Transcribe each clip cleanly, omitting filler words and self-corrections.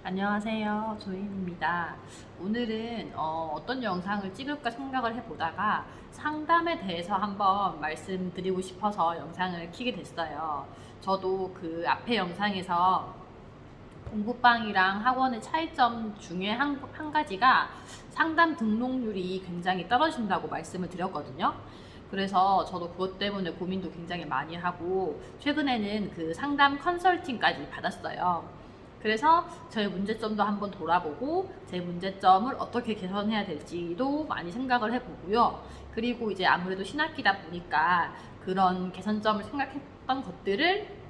안녕하세요. 조인입니다. 오늘은 떤 영상을 찍을까 생각을 해보다가 상담에 대해서 한번 말씀드리고 싶어서 영상을 켜게 됐어요. 저도 그 앞에 영상에서 공부방이랑 학원의 차이점 중에 한 가지가 상담 등록률이 굉장히 떨어진다고 말씀을 드렸거든요. 그래서 저도 그것 때문에 고민도 굉장히 많이 하고 최근에는 그 상담 컨설팅까지 받았어요. 그래서 저의 문제점도 한번 돌아보고 제 문제점을 어떻게 개선해야 될지도 많이 생각을 해보고요. 그리고 이제 아무래도 신학기다 보니까 그런 개선점을 생각했던 것들을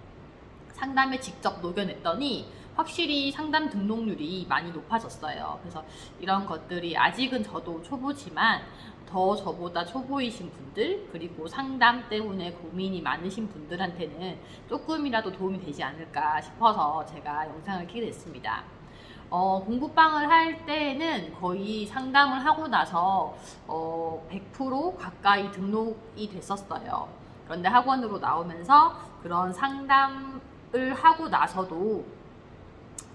상담에 직접 녹여냈더니 확실히 상담 등록률이 많이 높아졌어요. 그래서 이런 것들이 아직은 저도 초보지만 더 저보다 초보이신 분들 그리고 상담 때문에 고민이 많으신 분들한테는 조금이라도 도움이 되지 않을까 싶어서 제가 영상을 켜게 됐습니다. 공부방을 할 때는 거의 상담을 하고 나서 100% 가까이 등록이 됐었어요. 그런데 학원으로 나오면서 그런 상담을 하고 나서도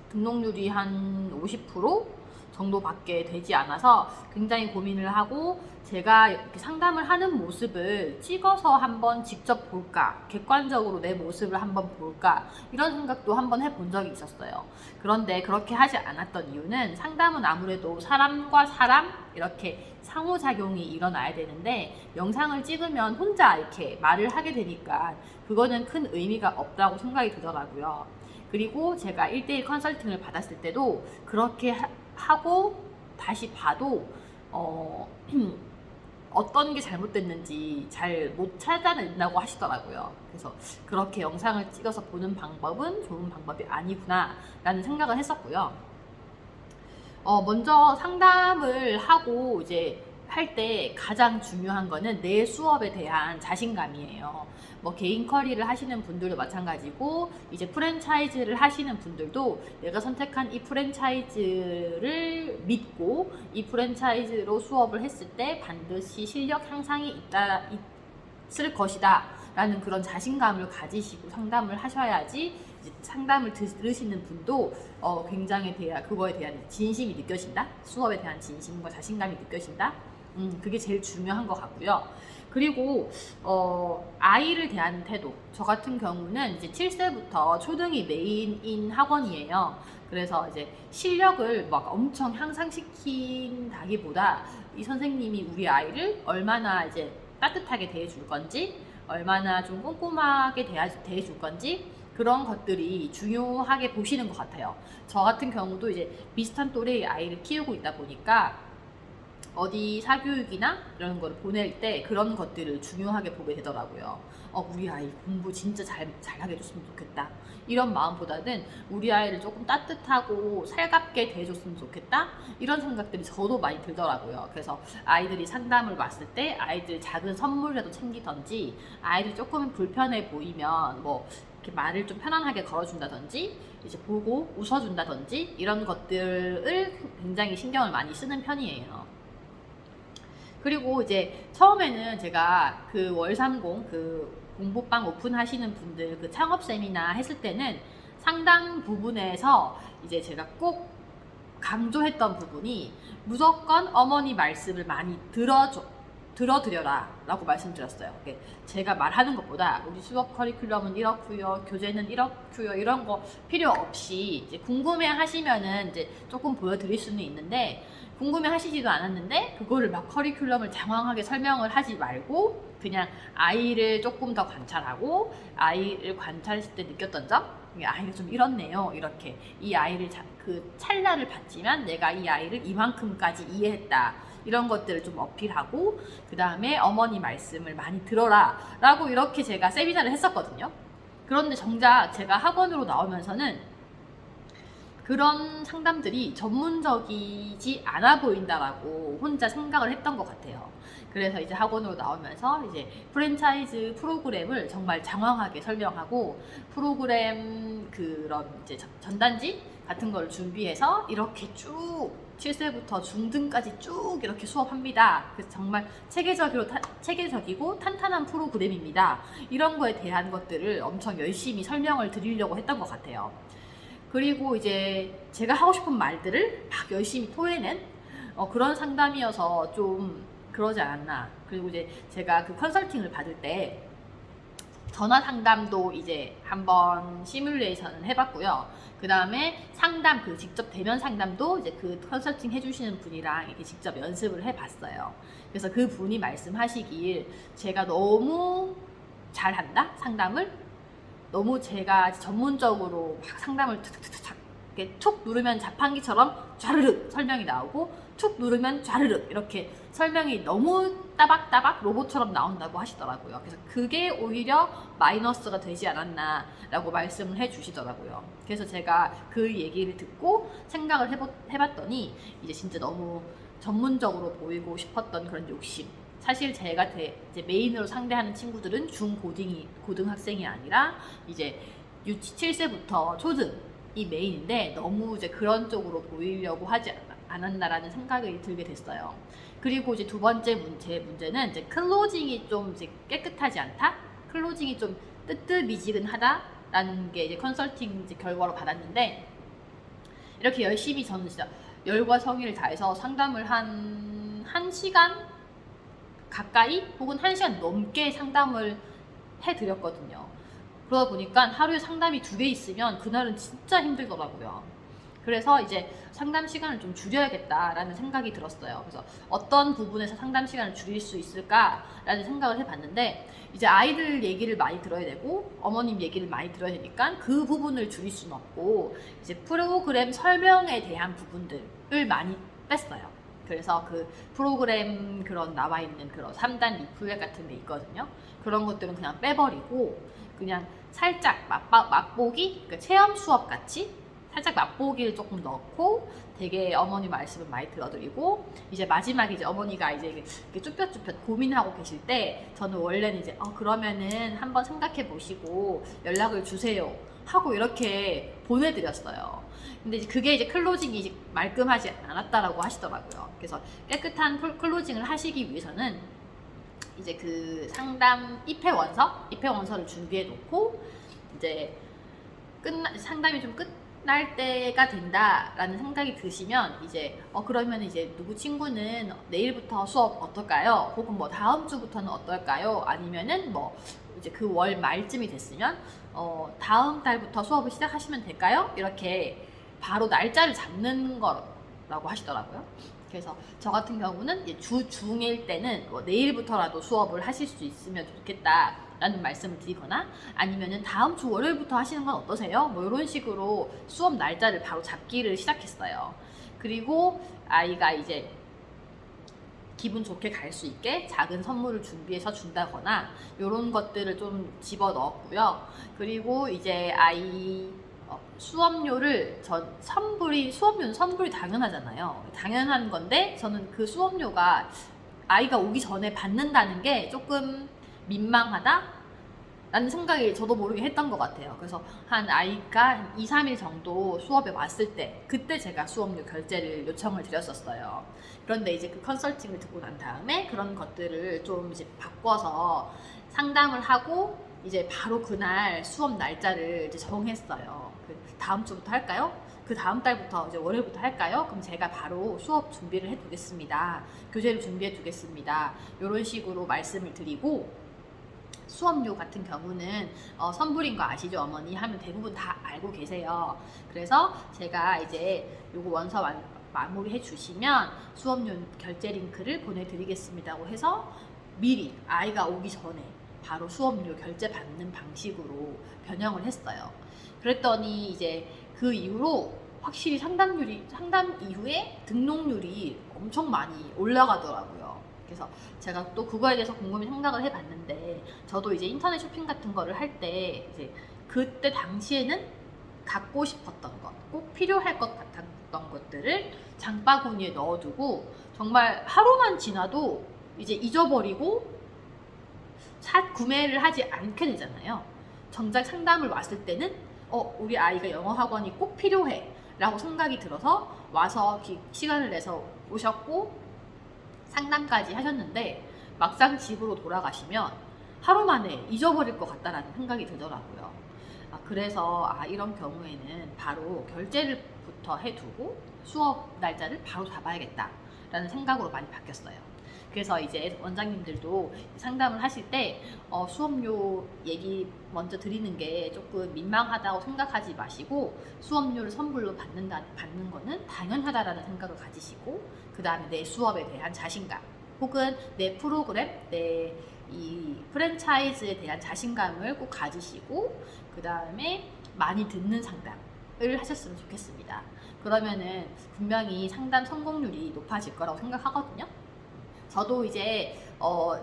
등록률이 한 50% 정도밖에 되지 않아서 굉장히 고민을 하고 제가 이렇게 상담을 하는 모습을 찍어서 한번 직접 볼까, 객관적으로 내 모습을 한번 볼까, 이런 생각도 한번 해본 적이 있었어요. 그런데 그렇게 하지 않았던 이유는 상담은 아무래도 사람과 사람 이렇게 상호작용이 일어나야 되는데 영상을 찍으면 혼자 이렇게 말을 하게 되니까 그거는 큰 의미가 없다고 생각이 들더라고요. 그리고 제가 1대1 컨설팅을 받았을 때도 그렇게 하고 다시 봐도 어떤 게 잘못됐는지 잘 못 찾아낸다고 하시더라고요. 그래서 그렇게 영상을 찍어서 보는 방법은 좋은 방법이 아니구나 라는 생각을 했었고요. 먼저 상담을 하고 이제 할 때 가장 중요한 거는 내 수업에 대한 자신감이에요. 뭐 개인 커리를 하시는 분들도 마찬가지고 이제 프랜차이즈를 하시는 분들도 내가 선택한 이 프랜차이즈를 믿고 이 프랜차이즈로 수업을 했을 때 반드시 실력 향상이 있을 것이다 라는 그런 자신감을 가지시고 상담을 하셔야지 상담을 들으시는 분도 굉장히 그거에 대한 진심이 느껴진다, 수업에 대한 진심과 자신감이 느껴진다. 그게 제일 중요한 것 같고요. 그리고 아이를 대하는 태도, 저 같은 경우는 이제 7세부터 초등이 메인인 학원이에요. 그래서 이제 실력을 막 엄청 향상시킨다기보다 이 선생님이 우리 아이를 얼마나 이제 따뜻하게 대해줄 건지, 얼마나 좀 꼼꼼하게 대해줄 건지, 그런 것들이 중요하게 보시는 것 같아요. 저 같은 경우도 이제 비슷한 또래의 아이를 키우고 있다 보니까 어디 사교육이나 이런 걸 보낼 때 그런 것들을 중요하게 보게 되더라고요. 우리 아이 공부 진짜 잘하게 해줬으면 좋겠다. 이런 마음보다는 우리 아이를 조금 따뜻하고 살갑게 대해줬으면 좋겠다. 이런 생각들이 저도 많이 들더라고요. 그래서 아이들이 상담을 왔을 때 아이들 작은 선물이라도 챙기던지, 아이들 조금 불편해 보이면 뭐 이렇게 말을 좀 편안하게 걸어준다든지, 이제 보고 웃어준다든지, 이런 것들을 굉장히 신경을 많이 쓰는 편이에요. 그리고 이제 처음에는 제가 그 월삼공 그 공부방 오픈하시는 분들 그 창업 세미나 했을 때는 상담 부분에서 이제 제가 꼭 강조했던 부분이 무조건 어머니 말씀을 많이 들어드려라 라고 말씀드렸어요. 제가 말하는 것보다 우리 수업 커리큘럼은 이렇고요, 교재는 이렇고요, 이런 거 필요 없이 이제 궁금해 하시면은 이제 조금 보여드릴 수는 있는데, 궁금해 하시지도 않았는데 그거를 막 커리큘럼을 장황하게 설명을 하지 말고 그냥 아이를 조금 더 관찰하고, 아이를 관찰했을 때 느꼈던 점, 아이가 좀 이렇네요, 이렇게 이 아이를 그 찰나를 봤지만 내가 이 아이를 이만큼까지 이해했다, 이런 것들을 좀 어필하고, 그 다음에 어머니 말씀을 많이 들어라 라고 이렇게 제가 세미나를 했었거든요. 그런데 정작 제가 학원으로 나오면서는 그런 상담들이 전문적이지 않아 보인다라고 혼자 생각을 했던 것 같아요. 그래서 이제 학원으로 나오면서 이제 프랜차이즈 프로그램을 정말 장황하게 설명하고, 프로그램 그런 이제 전단지 같은 걸 준비해서 이렇게 쭉 7세부터 중등까지 쭉 이렇게 수업합니다. 그래서 정말 체계적이고 탄탄한 프로그램입니다. 이런 거에 대한 것들을 엄청 열심히 설명을 드리려고 했던 것 같아요. 그리고 이제 제가 하고 싶은 말들을 막 열심히 토해낸 그런 상담이어서 좀 그러지 않았나. 그리고 이제 제가 그 컨설팅을 받을 때 전화 상담도 이제 한번 시뮬레이션을 해봤고요. 그 다음에 상담, 그 직접 대면 상담도 이제 그 컨설팅 해주시는 분이랑 이렇게 직접 연습을 해봤어요. 그래서 그 분이 말씀하시길 제가 너무 잘한다? 상담을? 너무 제가 전문적으로 막 상담을 툭툭툭툭 이렇게 툭 누르면 자판기처럼 좌르륵 설명이 나오고 툭 누르면 좌르륵 이렇게 설명이 너무 따박따박 로봇처럼 나온다고 하시더라고요. 그래서 그게 오히려 마이너스가 되지 않았나 라고 말씀을 해 주시더라고요. 그래서 제가 그 얘기를 듣고 생각을 해봤더니 이제 진짜 너무 전문적으로 보이고 싶었던 그런 욕심. 사실 제가 이제 메인으로 상대하는 친구들은 고등학생이 아니라 이제 7세부터 초등이 메인인데 너무 이제 그런 쪽으로 보이려고 하지 않았나라는 생각이 들게 됐어요. 그리고 이제 두 번째 문제는 이제 클로징이 좀 이제 깨끗하지 않다? 클로징이 좀 뜨뜻미지근하다라는 게 이제 컨설팅 이제 결과로 받았는데, 이렇게 열심히 저는 진짜 열과 성의를 다해서 상담을 한 1시간 가까이 혹은 1시간 넘게 상담을 해드렸거든요. 그러다 보니까 하루에 상담이 2개 있으면 그날은 진짜 힘들더라고요. 그래서 이제 상담 시간을 좀 줄여야겠다라는 생각이 들었어요. 그래서 어떤 부분에서 상담 시간을 줄일 수 있을까라는 생각을 해봤는데, 이제 아이들 얘기를 많이 들어야 되고 어머님 얘기를 많이 들어야 되니까 그 부분을 줄일 수는 없고 이제 프로그램 설명에 대한 부분들을 많이 뺐어요. 그래서 그 프로그램 그런 나와 있는 그런 3단 리플렛 같은 데 있거든요. 그런 것들은 그냥 빼버리고 그냥 살짝 맛보기, 그러니까 체험 수업 같이 살짝 맛보기를 조금 넣고 되게 어머니 말씀을 많이 들어드리고, 이제 마지막에 이제 어머니가 이제 이렇게 쭈뼛쭈뼛 고민하고 계실 때 저는 원래는 이제 그러면은 한번 생각해 보시고 연락을 주세요 하고 이렇게 보내드렸어요. 근데 이제 그게 이제 클로징이 이제 말끔하지 않았다라고 하시더라고요. 그래서 깨끗한 클로징을 하시기 위해서는 이제 그 상담 입회 원서를 준비해 놓고 이제 상담이 좀 끝날 때가 된다라는 생각이 드시면 이제 그러면 이제 누구 친구는 내일부터 수업 어떨까요? 혹은 뭐 다음 주부터는 어떨까요? 아니면은 뭐 이제 그 월 말쯤이 됐으면 다음 달부터 수업을 시작하시면 될까요? 이렇게 바로 날짜를 잡는 거라고 하시더라고요. 그래서 저 같은 경우는 주 중일 때는 뭐 내일부터라도 수업을 하실 수 있으면 좋겠다라는 말씀을 드리거나, 아니면은 다음 주 월요일부터 하시는 건 어떠세요? 뭐 이런 식으로 수업 날짜를 바로 잡기를 시작했어요. 그리고 아이가 이제 기분 좋게 갈 수 있게 작은 선물을 준비해서 준다거나 이런 것들을 좀 집어 넣었고요. 그리고 이제 아이 수업료를 수업료는 선불이 당연하잖아요. 당연한 건데 저는 그 수업료가 아이가 오기 전에 받는다는 게 조금 민망하다? 라는 생각이 저도 모르게 했던 것 같아요. 그래서 한 아이가 한 2, 3일 정도 수업에 왔을 때 그때 제가 수업료 결제를 요청을 드렸었어요. 그런데 이제 그 컨설팅을 듣고 난 다음에 그런 것들을 좀 이제 바꿔서 상담을 하고 이제 바로 그날 수업 날짜를 이제 정했어요. 다음 주부터 할까요? 그 다음 달부터 이제 월요일부터 할까요? 그럼 제가 바로 수업 준비를 해두겠습니다. 교재를 준비해 두겠습니다. 이런 식으로 말씀을 드리고, 수업료 같은 경우는 선불인 거 아시죠, 어머니? 하면 대부분 다 알고 계세요. 그래서 제가 이제 요거 원서 마무리해 주시면 수업료 결제 링크를 보내드리겠습니다고 해서 미리 아이가 오기 전에 바로 수업료 결제 받는 방식으로 변형을 했어요. 그랬더니 이제 그 이후로 확실히 상담 이후에 등록률이 엄청 많이 올라가더라고요. 그래서 제가 또 그거에 대해서 곰곰이 생각을 해봤는데, 저도 이제 인터넷 쇼핑 같은 거를 할 때 이제 그때 당시에는 갖고 싶었던 것, 꼭 필요할 것 같았던 것들을 장바구니에 넣어두고 정말 하루만 지나도 이제 잊어버리고 구매를 하지 않게 되잖아요. 정작 상담을 왔을 때는 우리 아이가 영어 학원이 꼭 필요해 라고 생각이 들어서 와서 시간을 내서 오셨고 상담까지 하셨는데, 막상 집으로 돌아가시면 하루 만에 잊어버릴 것 같다라는 생각이 들더라고요. 그래서 이런 경우에는 바로 결제를부터 해두고 수업 날짜를 바로 잡아야겠다라는 생각으로 많이 바뀌었어요. 그래서 이제 원장님들도 상담을 하실 때 수업료 얘기 먼저 드리는 게 조금 민망하다고 생각하지 마시고 수업료를 선불로 받는 거는 당연하다라는 생각을 가지시고 그 다음에 내 수업에 대한 자신감 혹은 내 프로그램, 내 이 프랜차이즈에 대한 자신감을 꼭 가지시고 그 다음에 많이 듣는 상담을 하셨으면 좋겠습니다. 그러면은 분명히 상담 성공률이 높아질 거라고 생각하거든요. 저도 이제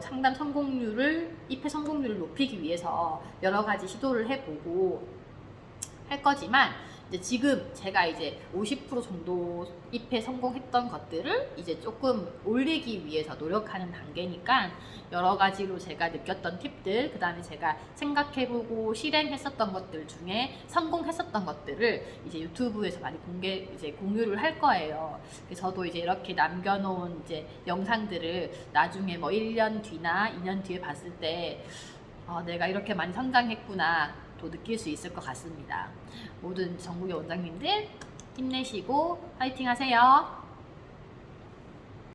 상담 성공률을 입회 성공률을 높이기 위해서 여러 가지 시도를 해보고 할 거지만 이제 지금 제가 이제 50% 정도 입회 성공했던 것들을 이제 조금 올리기 위해서 노력하는 단계니까 여러 가지로 제가 느꼈던 팁들, 그 다음에 제가 생각해보고 실행했었던 것들 중에 성공했었던 것들을 이제 유튜브에서 많이 공유를 할 거예요. 저도 이제 이렇게 남겨놓은 이제 영상들을 나중에 뭐 1년 뒤나 2년 뒤에 봤을 때 내가 이렇게 많이 성장했구나 또 느낄 수 있을 것 같습니다. 모든 전국의 원장님들 힘내시고 파이팅 하세요.